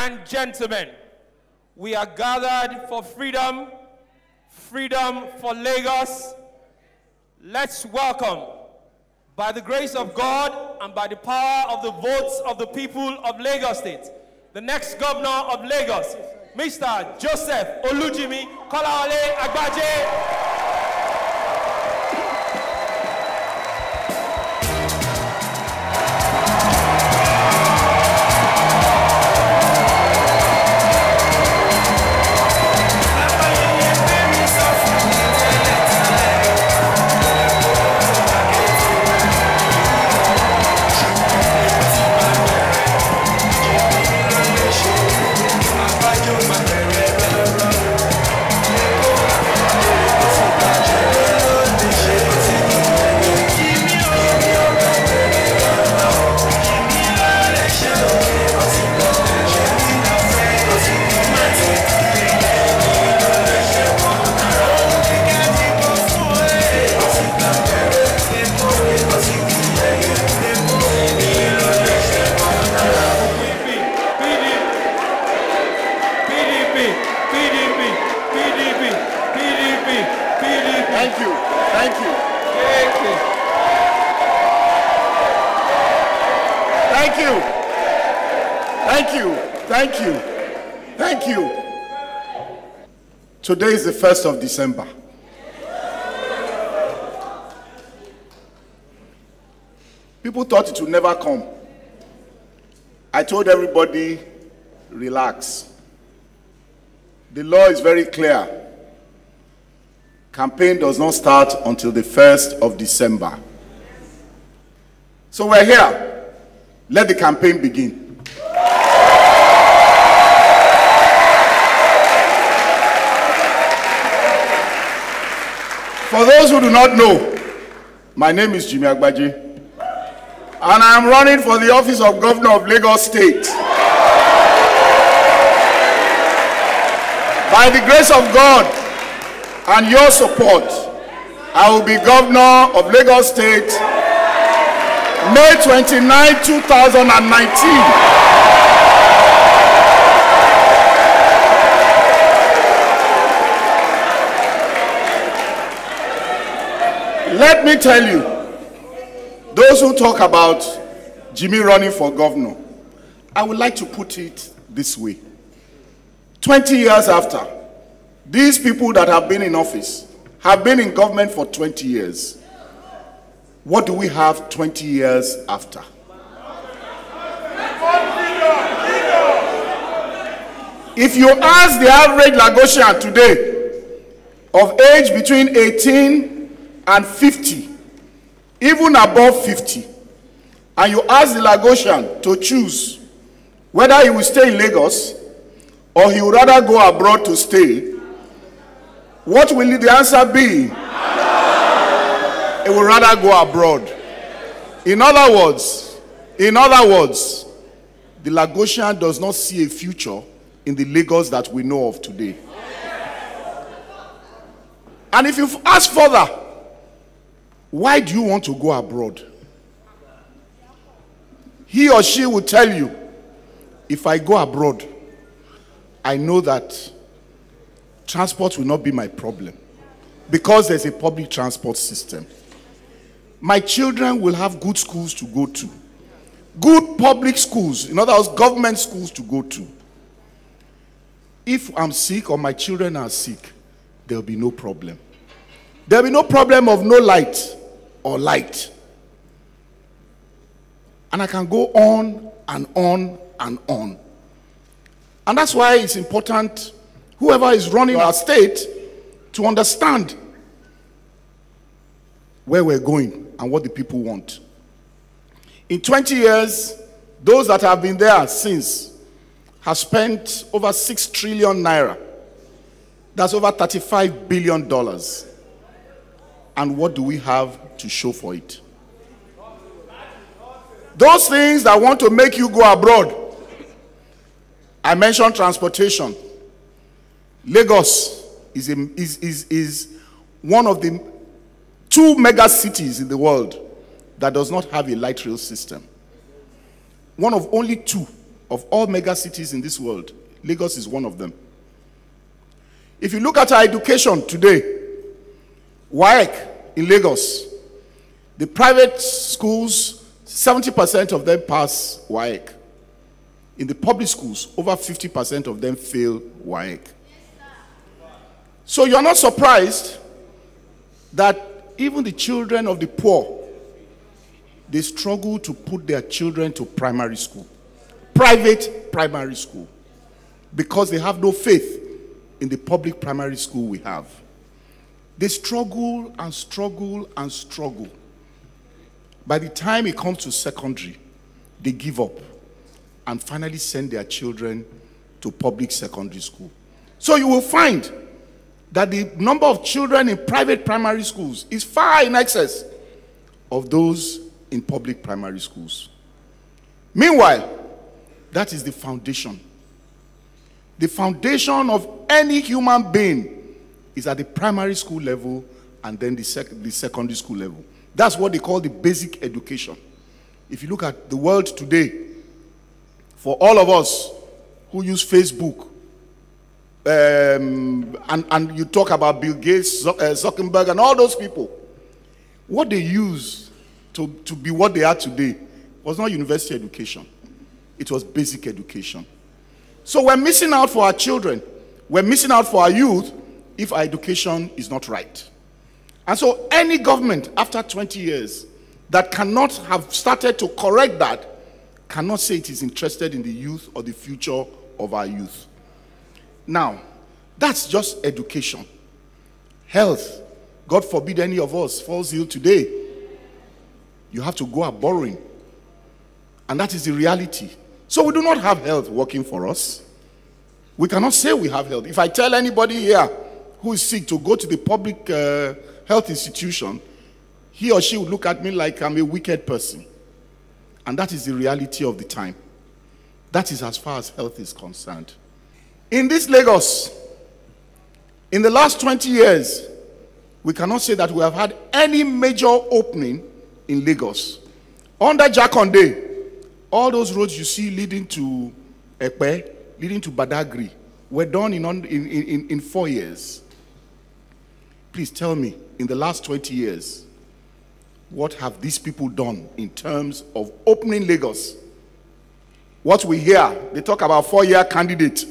and gentlemen, we are gathered for freedom, freedom for Lagos. Let's welcome, by the grace of God and by the power of the votes of the people of Lagos State, the next governor of Lagos, Mr. Joseph Jimi Agbaje. Thank you. Today is the 1st of December. People thought it would never come. I told everybody, relax. The law is very clear. Campaign does not start until the 1st of December. So we're here. Let the campaign begin. For those who do not know, my name is Jimi Agbaje, and I am running for the office of Governor of Lagos State. By the grace of God and your support, I will be Governor of Lagos State May 29, 2019. Let me tell you, those who talk about Jimi running for governor, I would like to put it this way. 20 years after, these people that have been in office have been in government for 20 years. What do we have 20 years after? If you ask the average Lagosian today of age between 18 and 50, even above 50, and you ask the Lagosian to choose whether he will stay in Lagos or he would rather go abroad to stay, what will the answer be? He would rather go abroad. In other words, the Lagosian does not see a future in the Lagos that we know of today. And if you ask further, why do you want to go abroad? He or she will tell you, if I go abroad, I know that transport will not be my problem because there's a public transport system. My children will have good schools to go to, good public schools, in other words, government schools to go to. If I'm sick or my children are sick, there'll be no problem. There'll be no problem of no light or light. And I can go on and on and on. And that's why it's important, whoever is running our state, to understand where we're going and what the people want. In 20 years, those that have been there since have spent over 6 trillion naira. That's over $35 billion. And what do we have to show for it? Those things that want to make you go abroad. I mentioned transportation. Lagos is one of the 2 mega cities in the world that does not have a light rail system. One of only 2 of all mega cities in this world, Lagos is one of them. If you look at our education today, WAEC in Lagos, the private schools, 70% of them pass WAEC. In the public schools, over 50% of them fail WAEC. So you're not surprised that even the children of the poor, they struggle to put their children to primary school, private primary school, because they have no faith in the public primary school we have. They struggle and struggle and struggle. By the time it comes to secondary, they give up and finally send their children to public secondary school. So you will find that the number of children in private primary schools is far in excess of those in public primary schools. Meanwhile, that is the foundation. The foundation of any human being is at the primary school level and then the secondary school level. That's what they call the basic education. If you look at the world today, for all of us who use Facebook, and you talk about Bill Gates, Zuckerberg, and all those people, what they use to be what they are today was not university education. It was basic education. So we're missing out for our children. We're missing out for our youth if our education is not right. And so any government after 20 years that cannot have started to correct that cannot say it is interested in the youth or the future of our youth. Now, that's just education. Health. God forbid any of us falls ill today. You have to go out borrowing. And that is the reality. So we do not have health working for us. We cannot say we have health. If I tell anybody here who is sick to go to the public health institution, he or she would look at me like I'm a wicked person. And that is the reality of the time. That is as far as health is concerned. In this Lagos, in the last 20 years, we cannot say that we have had any major opening in Lagos. Under Jakonde, all those roads you see leading to Epe, leading to Badagry, were done in 4 years. Please tell me, in the last 20 years, what have these people done in terms of opening Lagos? What we hear, they talk about 4-year candidate.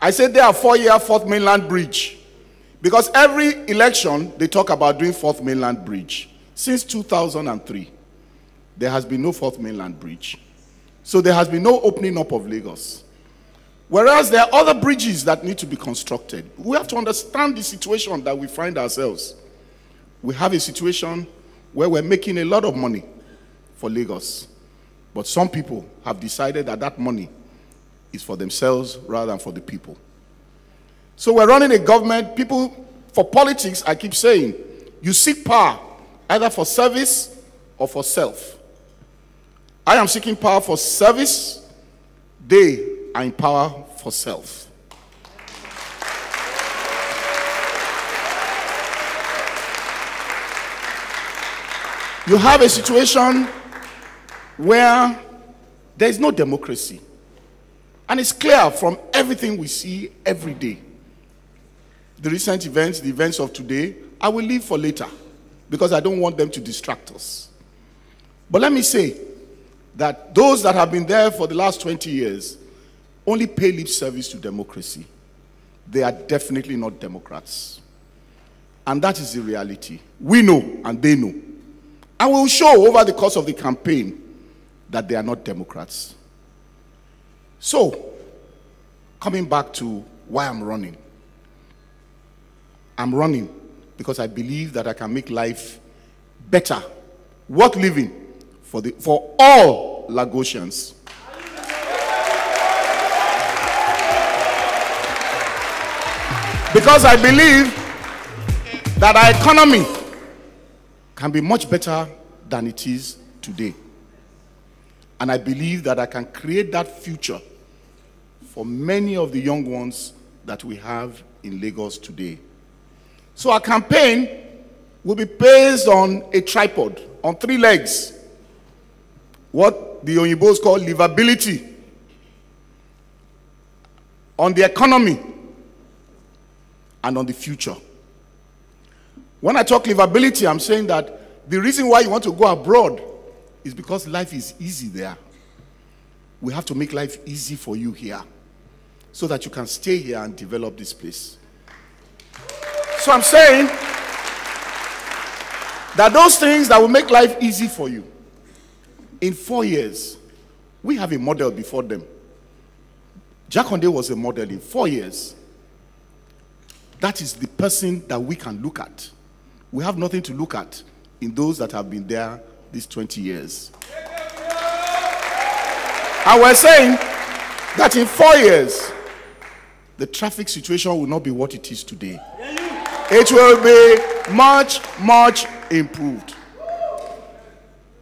I said they are 4-year Fourth Mainland Bridge. Because every election, they talk about doing Fourth Mainland Bridge. Since 2003, there has been no Fourth Mainland Bridge. So there has been no opening up of Lagos. Whereas there are other bridges that need to be constructed. We have to understand the situation that we find ourselves. We have a situation where we're making a lot of money for Lagos. But some people have decided that that money is for themselves rather than for the people. So we're running a government, people, for politics, I keep saying, you seek power either for service or for self. I am seeking power for service. They are in power for self. You have a situation where there is no democracy. And it's clear from everything we see every day. The recent events, the events of today, I will leave for later because I don't want them to distract us. But let me say that those that have been there for the last 20 years only pay lip service to democracy. They are definitely not Democrats. And that is the reality. We know and they know. And we will show over the course of the campaign that they are not Democrats. So, coming back to why I'm running. I'm running because I believe that I can make life better, worth living for all Lagosians. Because I believe that our economy can be much better than it is today. And I believe that I can create that future for many of the young ones that we have in Lagos today. So our campaign will be based on a tripod, on 3 legs. What the Oyinbos call livability. on the economy, and on the future. When I talk livability, I'm saying that the reason why you want to go abroad is because life is easy there. We have to make life easy for you here so that you can stay here and develop this place. So I'm saying that those things that will make life easy for you, in 4 years, we have a model before them. Jakonde was a model in 4 years. That is the person that we can look at. We have nothing to look at in those that have been there these 20 years. And we're saying that in 4 years, the traffic situation will not be what it is today. It will be much, much improved.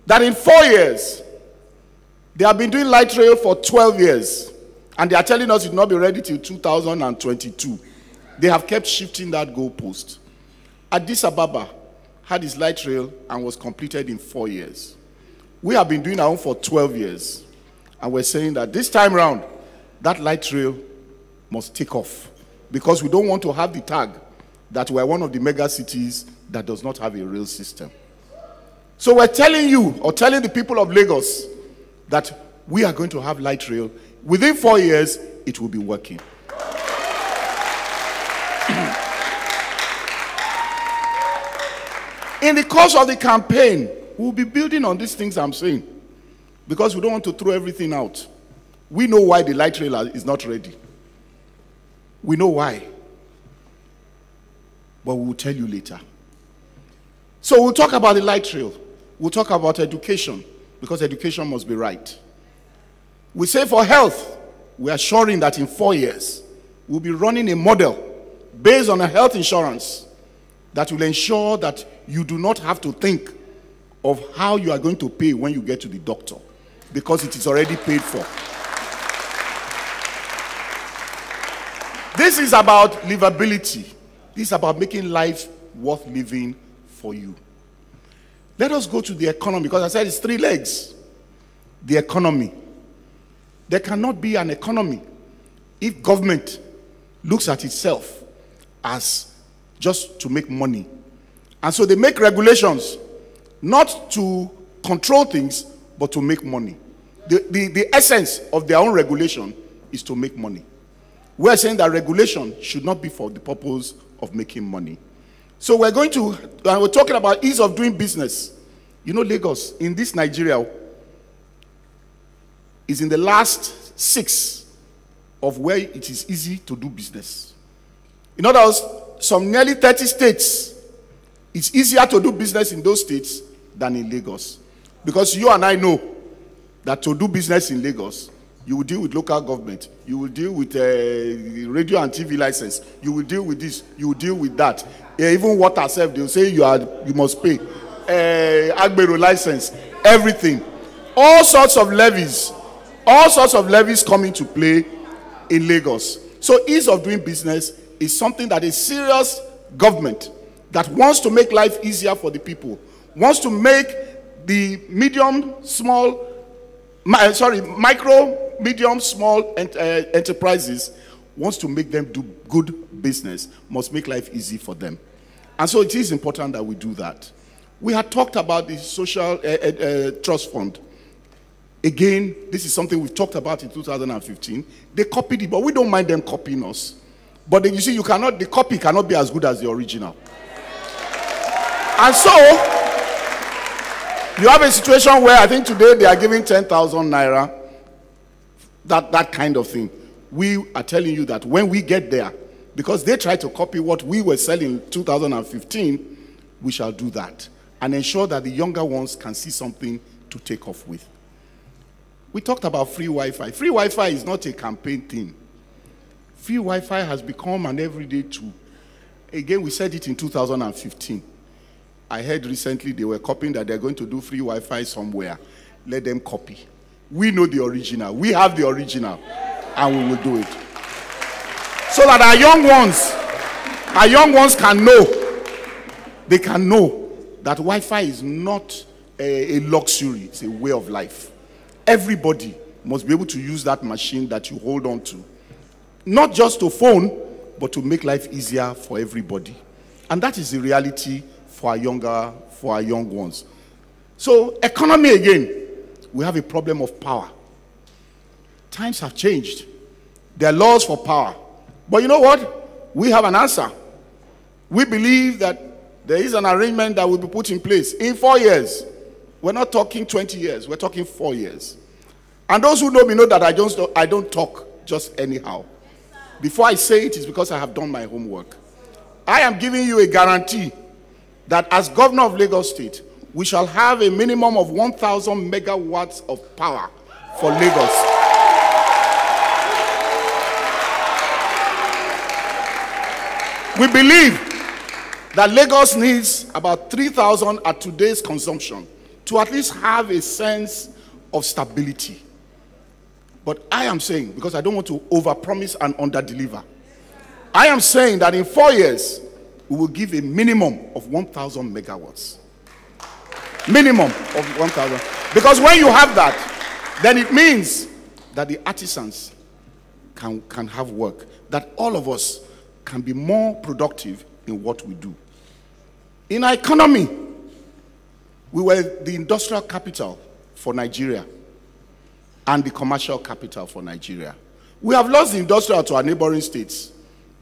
That in 4 years, they have been doing light rail for 12 years. And they are telling us it will not be ready till 2022. They have kept shifting that goalpost. Addis Ababa had its light rail and was completed in 4 years. We have been doing our own for 12 years. And we're saying that this time round, that light rail must take off. Because we don't want to have the tag that we're one of the mega cities that does not have a rail system. So we're telling you, or telling the people of Lagos, that we are going to have light rail. Within 4 years, it will be working. In the course of the campaign, we'll be building on these things I'm saying, because we don't want to throw everything out. We know why the light rail is not ready. We know why. But we will tell you later. So we'll talk about the light rail. We'll talk about education, because education must be right. We say for health, we are assuring that in 4 years, we'll be running a model based on a health insurance that will ensure that you do not have to think of how you are going to pay when you get to the doctor, because it is already paid for. This is about livability. This is about making life worth living for you. Let us go to the economy, because I said it's 3 legs. The economy. There cannot be an economy if government looks at itself as just to make money. And so they make regulations not to control things, but to make money. The essence of their own regulation is to make money. We're saying that regulation should not be for the purpose of making money. So we're talking about ease of doing business. You know, Lagos, in this Nigeria, is in the last 6 of where it is easy to do business. In other words, some nearly 30 states, it's easier to do business in those states than in Lagos. Because you and I know that to do business in Lagos, you will deal with local government, you will deal with radio and TV license, you will deal with this, you will deal with that. Even water self, they will say you must pay. Agbaje license, everything. All sorts of levies come into play in Lagos. So ease of doing business is something that a serious government that wants to make life easier for the people, wants to make the micro, medium, small enterprises, wants to make them do good business, must make life easy for them. And so it is important that we do that. We had talked about the social trust fund. Again, this is something we've talked about in 2015. They copied it, but we don't mind them copying us. But then you see, the copy cannot be as good as the original. And so, you have a situation where I think today they are giving 10,000 naira, that kind of thing. We are telling you that when we get there, because they try to copy what we were selling in 2015, we shall do that and ensure that the younger ones can see something to take off with. We talked about free Wi-Fi. Free Wi-Fi is not a campaign thing. Free Wi-Fi has become an everyday tool. Again, we said it in 2015. I heard recently they were copying that they're going to do free Wi-Fi somewhere. Let them copy. We know the original. We have the original. And we will do it. So that our young ones can know. They can know that Wi-Fi is not a luxury. It's a way of life. Everybody must be able to use that machine that you hold on to. not just to phone, but to make life easier for everybody. And that is the reality for our young ones. So, economy again, we have a problem of power. Times have changed. There are laws for power. But you know what? We have an answer. We believe that there is an arrangement that will be put in place in 4 years. We're not talking 20 years. We're talking 4 years. And those who know me know that I don't talk just anyhow. Before I say it, it's because I have done my homework. I am giving you a guarantee that as governor of Lagos State, we shall have a minimum of 1,000 megawatts of power for Lagos. We believe that Lagos needs about 3,000 at today's consumption to at least have a sense of stability. But I am saying, because I don't want to overpromise and underdeliver, I am saying that in 4 years, we will give a minimum of 1,000 megawatts. Minimum of 1,000. Because when you have that, then it means that the artisans can have work, that all of us can be more productive in what we do. In our economy, we were the industrial capital for Nigeria and the commercial capital for Nigeria. We have lost the industrial to our neighboring states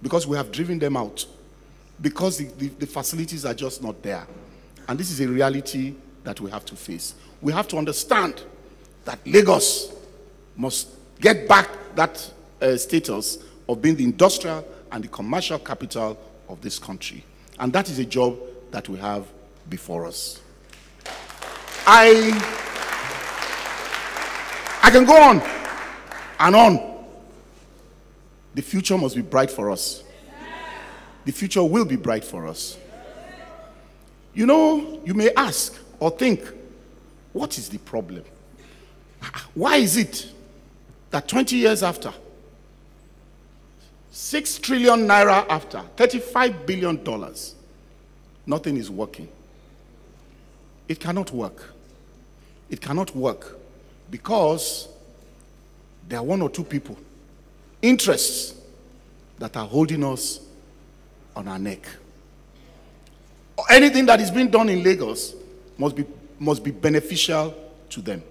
because we have driven them out, because the facilities are just not there. And this is a reality that we have to face. We have to understand that Lagos must get back that status of being the industrial and the commercial capital of this country. And that is a job that we have before us. I can go on and on. The future must be bright for us. The future will be bright for us. You know, you may ask or think, what is the problem? Why is it that 20 years after, 6 trillion naira after, $35 billion, nothing is working? It cannot work. It cannot work because there are one or two people, interests, that are holding us on our neck. Anything that is being done in Lagos must be beneficial to them.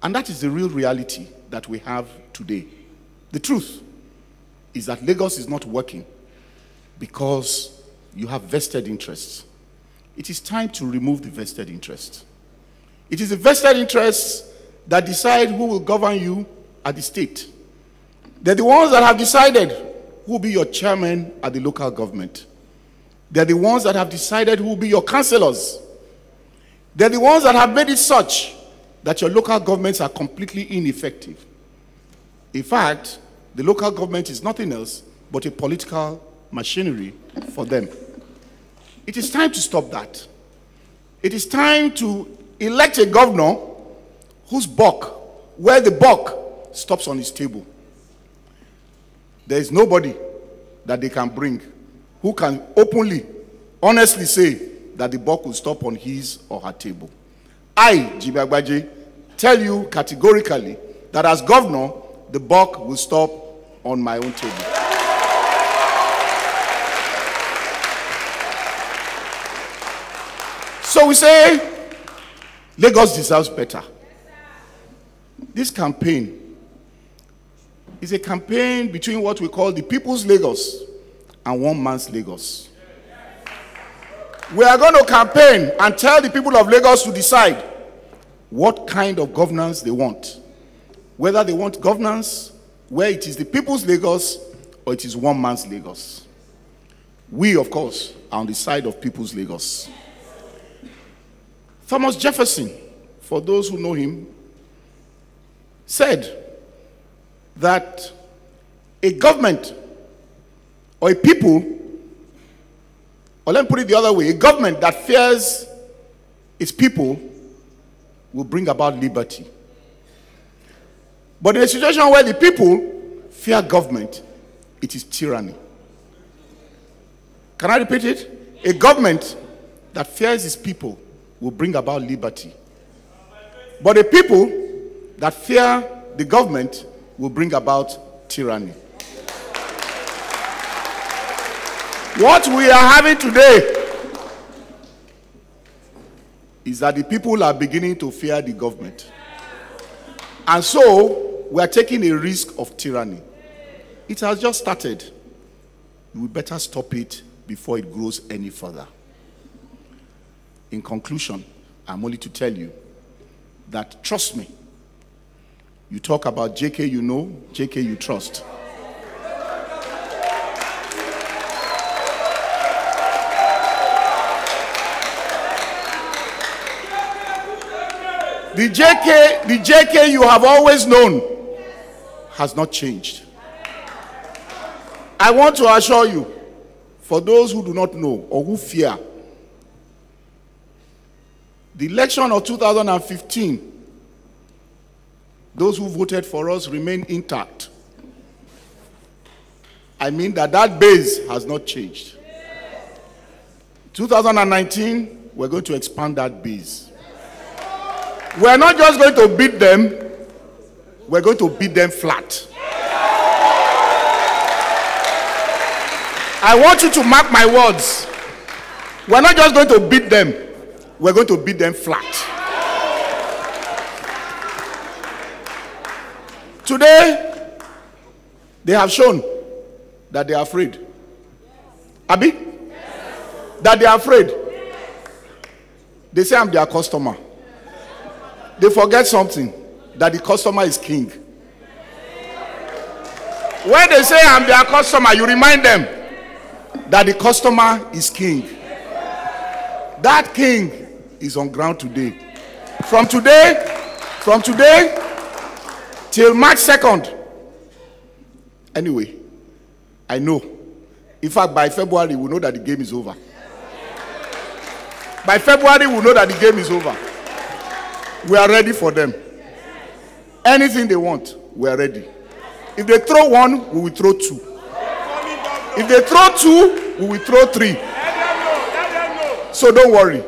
And that is the real reality that we have today. The truth is that Lagos is not working because you have vested interests. It is time to remove the vested interests. It is the vested interests that decide who will govern you at the state. They're the ones that have decided who will be your chairman at the local government. They're the ones that have decided who will be your councillors. They're the ones that have made it such that your local governments are completely ineffective. In fact, the local government is nothing else but a political machinery for them. It is time to stop that. It is time to elect a governor whose buck, where the buck stops on his table. There is nobody that they can bring who can openly, honestly say that the buck will stop on his or her table. I, Jimi Agbaje, tell you categorically that as governor, the buck will stop on my own table. So we say, Lagos deserves better. This campaign is a campaign between what we call the people's Lagos and one man's Lagos. We are going to campaign and tell the people of Lagos to decide what kind of governance they want. Whether they want governance where it is the people's Lagos or it is one man's Lagos. We, of course, are on the side of people's Lagos. Thomas Jefferson, for those who know him, said that a government or a people, or let me put it the other way, a government that fears its people will bring about liberty. But in a situation where the people fear government, it is tyranny. Can I repeat it? A government that fears its people will bring about liberty. But a people that fear the government will bring about tyranny. What we are having today is that the people are beginning to fear the government. And so, we are taking a risk of tyranny. It has just started. We better stop it before it grows any further. In conclusion, I'm only to tell you that, trust me, you talk about JK you know, JK you trust. The JK you have always known has not changed. I want to assure you, for those who do not know or who fear, the election of 2015, those who voted for us remain intact. I mean that base has not changed. 2019, we're going to expand that base. We're not just going to beat them, we're going to beat them flat. I want you to mark my words. We're not just going to beat them, we're going to beat them flat. Today, they have shown that they are afraid. Abi? That they are afraid. They say I'm their customer. They forget something, that the customer is king. When they say I'm their customer, you remind them that the customer is king. That king is on ground today. From today till March 2nd. Anyway, I know. In fact, by February, we'll know that the game is over. By February, we'll know that the game is over. We are ready for them. Anything they want, we are ready. If they throw one, we will throw two. If they throw two, we will throw three. So don't worry.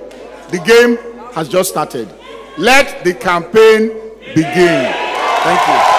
The game has just started. Let the campaign begin. Thank you.